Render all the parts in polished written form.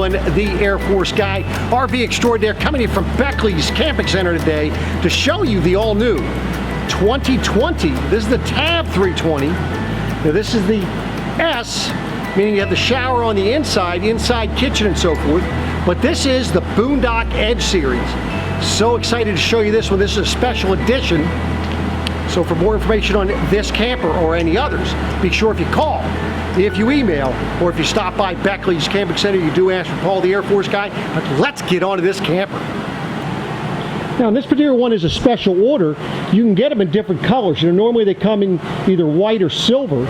everyone. The Air Force Guy, RV extraordinaire, coming in from Beckley's Camping Center today to show you the all-new 2020. This is the Tab 320. Now this is the S, meaning you have the shower on the inside kitchen and so forth. But this is the Boondock Edge series. So excited to show you this one. This is a special edition. So for more information on this camper or any others, be sure if you call, if you email, or if you stop by Beckley's Camping Center, you do ask for Paul, the Air Force Guy. But let's get on to this camper. Now, this particular one is a special order. You can get them in different colors. You know, normally they come in either white or silver.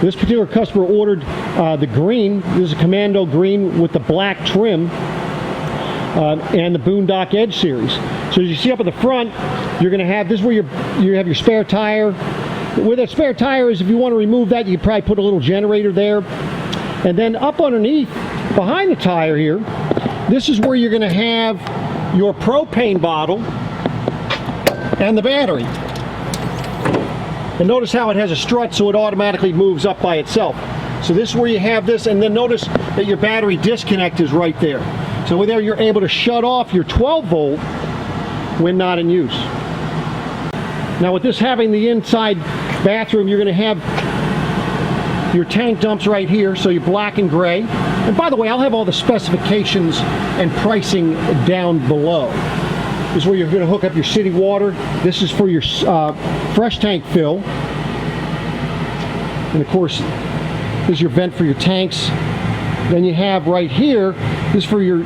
This particular customer ordered the green. This is a Commando green with the black trim and the Boondock Edge series. So as you see up at the front, you're going to have, this is where you have your spare tire. Where that spare tire is, if you want to remove that, you can probably put a little generator there. And then up underneath, behind the tire here, this is where you're going to have your propane bottle and the battery. And notice how it has a strut, so it automatically moves up by itself. So this is where you have this, and then notice that your battery disconnect is right there. So with there, you're able to shut off your 12 volt when not in use. Now with this having the inside bathroom, you're going to have your tank dumps right here, so you're black and gray. And by the way, I'll have all the specifications and pricing down below. This is where you're going to hook up your city water. This is for your fresh tank fill. And of course, this is your vent for your tanks. Then you have right here, this is for your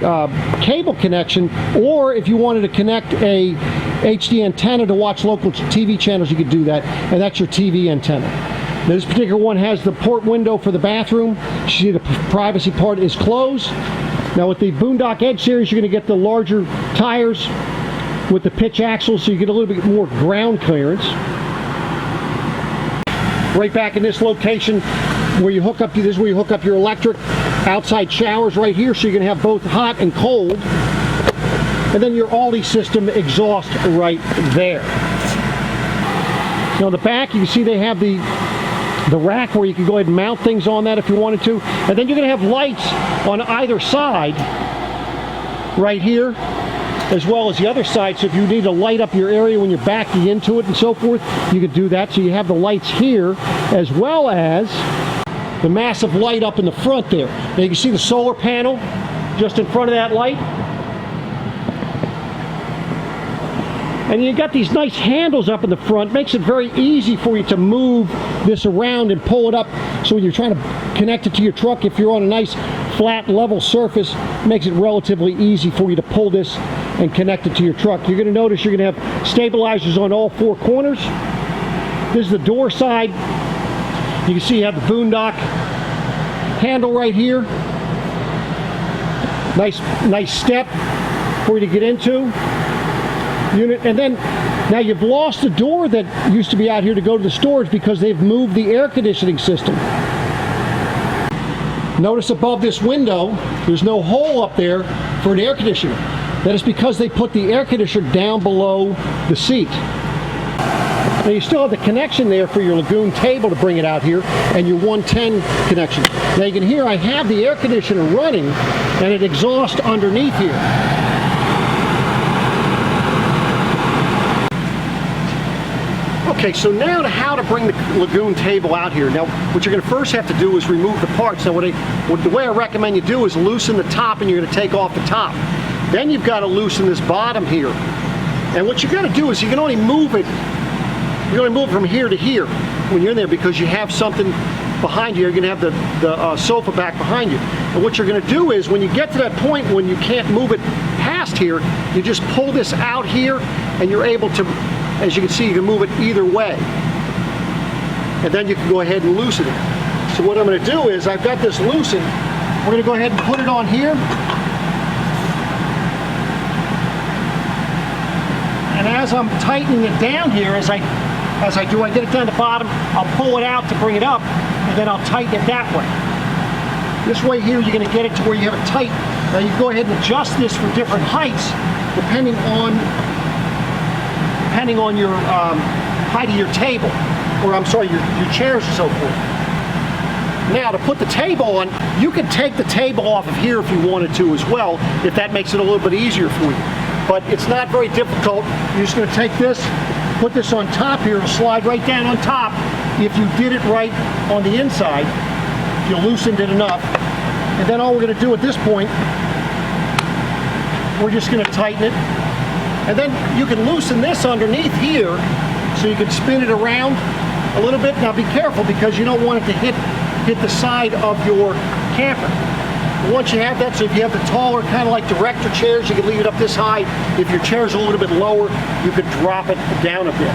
cable connection, or if you wanted to connect a HD antenna to watch local TV channels, you could do that, and that's your TV antenna. Now, this particular one has the port window for the bathroom. You see the privacy part is closed. Now with the Boondock Edge series, you're going to get the larger tires with the pitch axle, so you get a little bit more ground clearance. Right back in this location where you hook up, this is where you hook up your electric outside showers right here, so you're going to have both hot and cold. And then your Aldi system exhaust right there. Now in the back, you can see they have the rack where you can go ahead and mount things on that if you wanted to. And then you're going to have lights on either side right here, as well as the other side. So if you need to light up your area when you're backing into it and so forth, you can do that. So you have the lights here, as well as the massive light up in the front there. Now you can see the solar panel just in front of that light. And you got these nice handles up in the front. Makes it very easy for you to move this around and pull it up. So when you're trying to connect it to your truck, if you're on a nice flat level surface, it makes it relatively easy for you to pull this and connect it to your truck. You're going to notice you're going to have stabilizers on all four corners. This is the door side. You can see you have the Boondock handle right here. Nice step for you to get into. Unit. And then now you've lost the door that used to be out here to go to the storage because they've moved the air conditioning system. Notice above this window, there's no hole up there for an air conditioner. That is because they put the air conditioner down below the seat. Now you still have the connection there for your Lagoon table to bring it out here, and your 110 connection. Now you can hear I have the air conditioner running and it exhausts underneath here. Okay, so now to how to bring the Lagoon table out here. Now, what you're going to first have to do is remove the parts. Now, the way I recommend you do is loosen the top, and you're going to take off the top. Then you've got to loosen this bottom here. And what you're going to do is you can only move it, you're going to move it from here to here when you're in there, because you have something behind you. You're going to have the sofa back behind you. And what you're going to do is when you get to that point when you can't move it past here, you just pull this out here, and you're able to, as you can see, you can move it either way. And then you can go ahead and loosen it. So what I'm going to do is, I've got this loosened. We're going to go ahead and put it on here. And as I'm tightening it down here, as I get it down to the bottom, I'll pull it out to bring it up, and then I'll tighten it that way. This way here, you're going to get it to where you have it tight. Now you can go ahead and adjust this for different heights, depending on your height of your table, or I'm sorry, your chairs and so forth. Now to put the table on, you can take the table off of here if you wanted to as well, if that makes it a little bit easier for you. But it's not very difficult. You're just going to take this, put this on top here, it'll slide right down on top if you did it right on the inside, if you loosened it enough. And then all we're going to do at this point, we're just going to tighten it. And then you can loosen this underneath here so you can spin it around a little bit. Now be careful because you don't want it to hit the side of your camper. Once you have that, so if you have the taller kind of like director chairs, you can leave it up this high. If your chair's a little bit lower, you could drop it down a bit.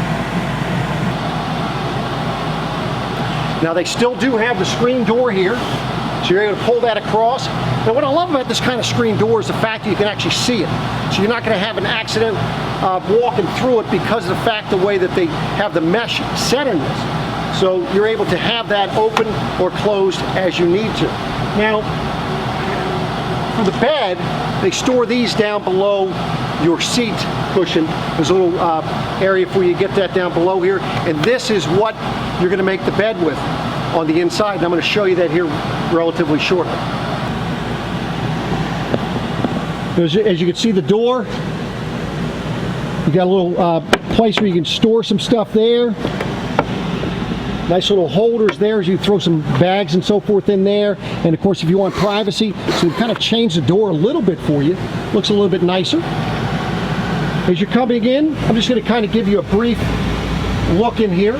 Now they still do have the screen door here, so you're able to pull that across. Now what I love about this kind of screen door is the fact that you can actually see it. So you're not going to have an accident walking through it because of the fact the way that they have the mesh set in this. So you're able to have that open or closed as you need to. Now, for the bed, they store these down below your seat cushion. There's a little area for you to get that down below here. And this is what you're going to make the bed with on the inside. And I'm going to show you that here relatively shortly. As you can see the door, you got a little place where you can store some stuff there. Nice little holders there as you throw some bags and so forth in there. And of course if you want privacy, so we've kind of changed the door a little bit for you. Looks a little bit nicer. As you're coming in, I'm just going to kind of give you a brief look in here.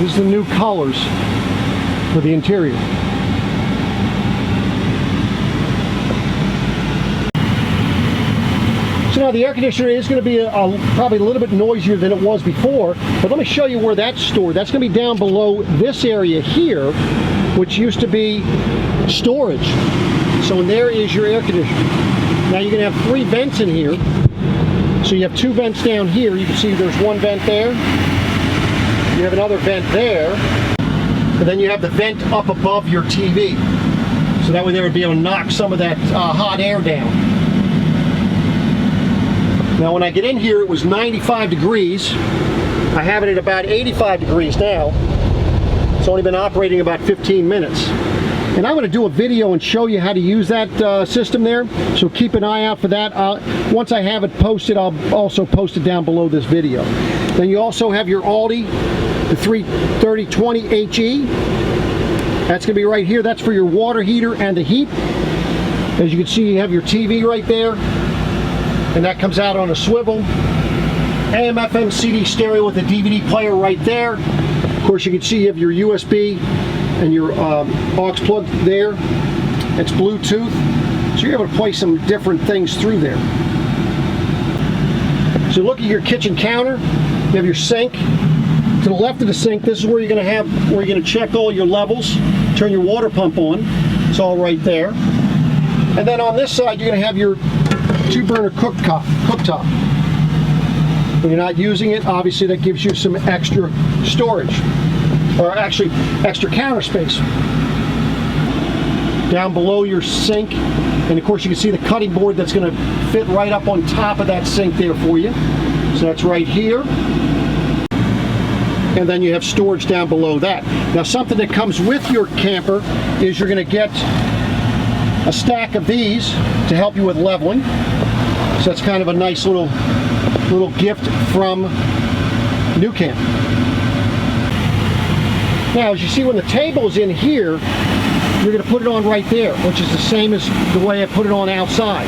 These are the new colors for the interior. So now the air conditioner is going to be probably a little bit noisier than it was before, but let me show you where that's stored. That's going to be down below this area here, which used to be storage. So in there is your air conditioner. Now you're going to have 3 vents in here. So you have 2 vents down here. You can see there's 1 vent there. You have another vent there. And then you have the vent up above your TV. So that way they would be able to knock some of that hot air down. Now when I get in here, it was 95 degrees. I have it at about 85 degrees now. It's only been operating about 15 minutes. And I'm going to do a video and show you how to use that system there. So keep an eye out for that. Once I have it posted, I'll also post it down below this video. Then you also have your Aldi, the 33020 HE. That's going to be right here. That's for your water heater and the heat. As you can see, you have your TV right there. And that comes out on a swivel. AM, FM, CD stereo with a DVD player right there. Of course, you can see you have your USB and your aux plug there. It's Bluetooth. So you're able to play some different things through there. So look at your kitchen counter. You have your sink. To the left of the sink, this is where you're going to check all your levels, turn your water pump on. It's all right there. And then on this side, you're going to have your 2-burner cooktop. When you're not using it, obviously that gives you some extra storage, or actually extra counter space. Down below your sink, and of course you can see the cutting board that's going to fit right up on top of that sink there for you. So that's right here. And then you have storage down below that. Now something that comes with your camper is you're going to get a stack of these to help you with leveling. So that's kind of a nice little gift from NuCamp. Now as you see, when the table's in here, you're going to put it on right there, which is the same as the way I put it on outside.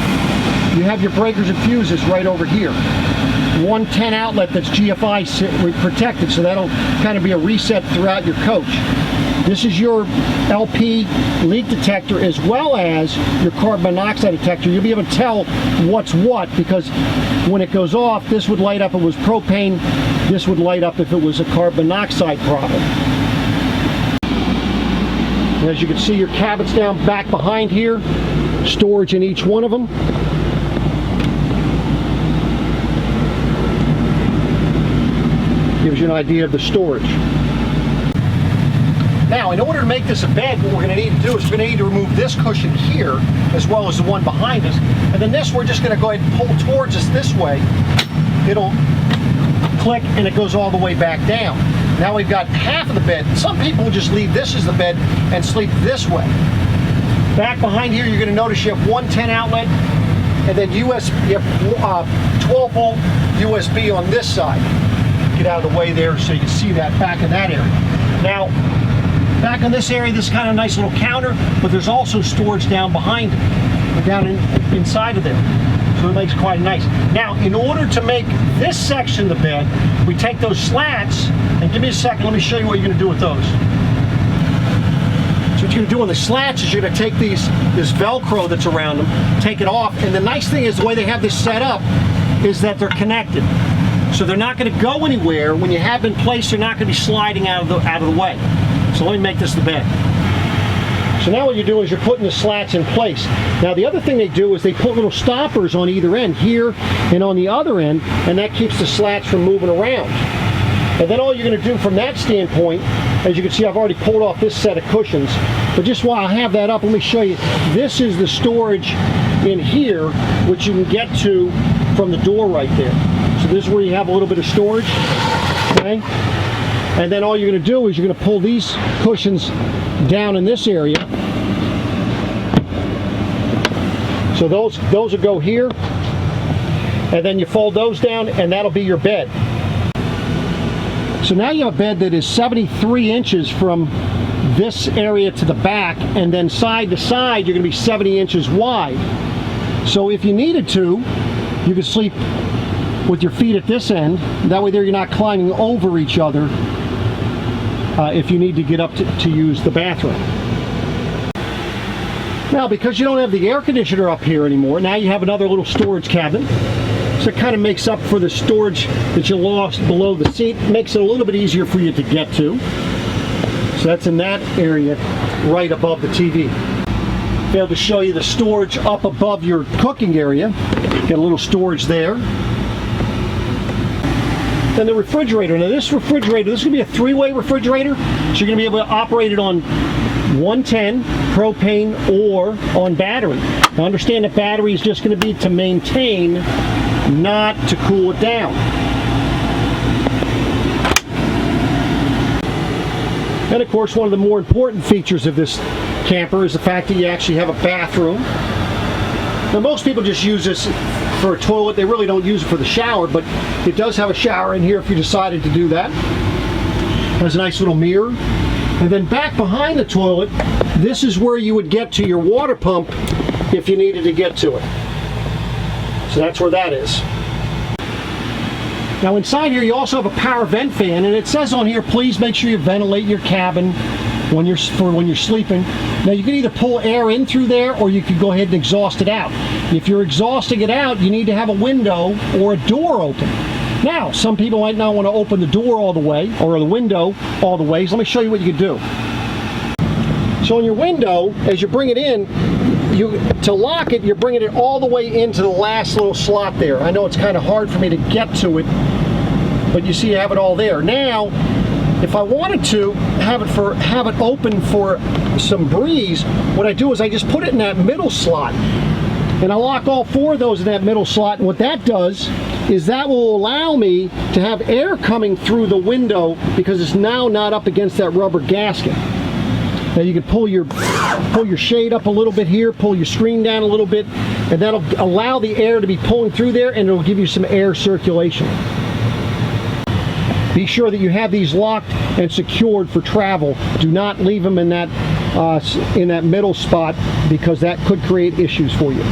You have your breakers and fuses right over here. 110 outlet that's GFI protected, so that'll kind of be a reset throughout your coach. This is your LP leak detector as well as your carbon monoxide detector. You'll be able to tell what's what, because when it goes off, this would light up if it was propane, this would light up if it was a carbon monoxide problem. And as you can see, your cabinets down back behind here, storage in each one of them. Gives you an idea of the storage. Now, in order to make this a bed, what we're going to need to do is we're going to need to remove this cushion here, as well as the one behind us. And then this, we're just going to go ahead and pull towards us this way. It'll click, and it goes all the way back down. Now we've got half of the bed. Some people will just leave this as the bed and sleep this way. Back behind here, you're going to notice you have one 10 outlet, and then you have 12 volt USB on this side. Get out of the way there so you can see that back in that area. Now, back in this area, this is kind of a nice little counter, but there's also storage down behind it, or down inside of there. So it makes it quite nice. Now, in order to make this section the bed, we take those slats, and give me a second, let me show you what you're going to do with those. So what you're going to do on the slats is you're going to take this Velcro that's around them, take it off, and the nice thing is the way they have this set up is that they're connected. So they're not going to go anywhere. When you have them placed, they're not going to be sliding out of the way. So let me make this the bed. So now what you're doing is you're putting the slats in place. Now the other thing they do is they put little stoppers on either end, here and on the other end, and that keeps the slats from moving around. And then all you're going to do from that standpoint, as you can see, I've already pulled off this set of cushions, but just while I have that up, let me show you. This is the storage in here, which you can get to from the door right there. So this is where you have a little bit of storage, okay? And then all you're going to do is you're going to pull these cushions down in this area. So those will go here, and then you fold those down, and that'll be your bed. So now you have a bed that is 73 inches from this area to the back, and then side to side you're going to be 70 inches wide. So if you needed to, you could sleep with your feet at this end. That way there you're not climbing over each other if you need to get up to use the bathroom. Now, because you don't have the air conditioner up here anymore, now you have another little storage cabinet. So it kind of makes up for the storage that you lost below the seat. Makes it a little bit easier for you to get to. So that's in that area right above the TV. Be able to show you the storage up above your cooking area. Got a little storage there. Then the refrigerator. Now this refrigerator, this is going to be a three-way refrigerator. So you're going to be able to operate it on 110 propane or on battery. Now understand that battery is just going to be to maintain, not to cool it down. And of course, one of the more important features of this camper is the fact that you actually have a bathroom. Now most people just use this for a toilet. They really don't use it for the shower, but it does have a shower in here if you decided to do that. There's a nice little mirror. And then back behind the toilet, this is where you would get to your water pump if you needed to get to it. So that's where that is. Now inside here you also have a power vent fan, and it says on here, please make sure you ventilate your cabin when you're sleeping. Now you can either pull air in through there, or you can go ahead and exhaust it out. If you're exhausting it out, you need to have a window or a door open. Now, some people might not want to open the door all the way, or the window all the way, so let me show you what you can do. So on your window, as you bring it in, to lock it, you're bringing it all the way into the last little slot there. I know it's kind of hard for me to get to it, but you see you have it all there. Now, if I wanted to have it open for some breeze, what I do is I just put it in that middle slot, and I lock all four of those in that middle slot, and what that does is that will allow me to have air coming through the window because it's now not up against that rubber gasket. Now you can pull your shade up a little bit here, pull your screen down a little bit, and that'll allow the air to be pulling through there, and it'll give you some air circulation. Be sure that you have these locked and secured for travel. Do not leave them in that middle spot, because that could create issues for you.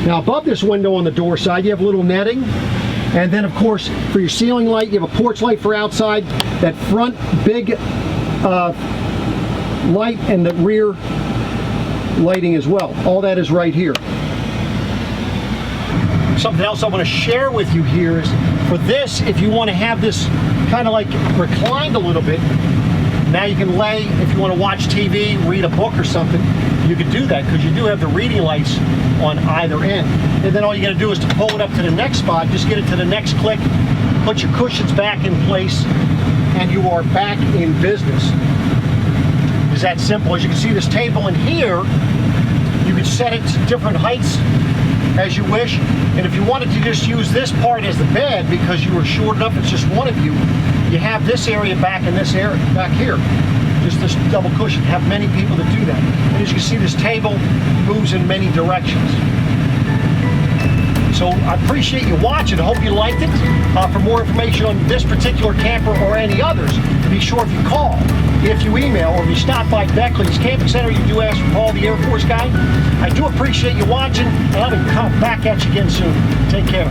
Now above this window on the door side, you have a little netting, and then of course for your ceiling light, you have a porch light for outside, that front big light, and the rear lighting as well. All that is right here. Something else I want to share with you here is, for this, if you want to have this kind of like reclined a little bit, now you can lay, if you want to watch TV, read a book or something, you can do that, because you do have the reading lights on either end. And then all you got to do is to pull it up to the next spot, just get it to the next click, put your cushions back in place, and you are back in business. is that simple. As you can see, this table in here, you can set it to different heights as you wish. And if you wanted to just use this part as the bed because you were short enough, it's just one of you, you have this area back and this area back here. Just this double cushion. Have many people that do that. And as you can see, this table moves in many directions. So I appreciate you watching. I hope you liked it. For more information on this particular camper or any others, be sure if you call, if you email, or if you stop by Beckley's Camping Center, you do ask for Paul, the Air Force guy. I do appreciate you watching, and I'm going to come back at you again soon. Take care.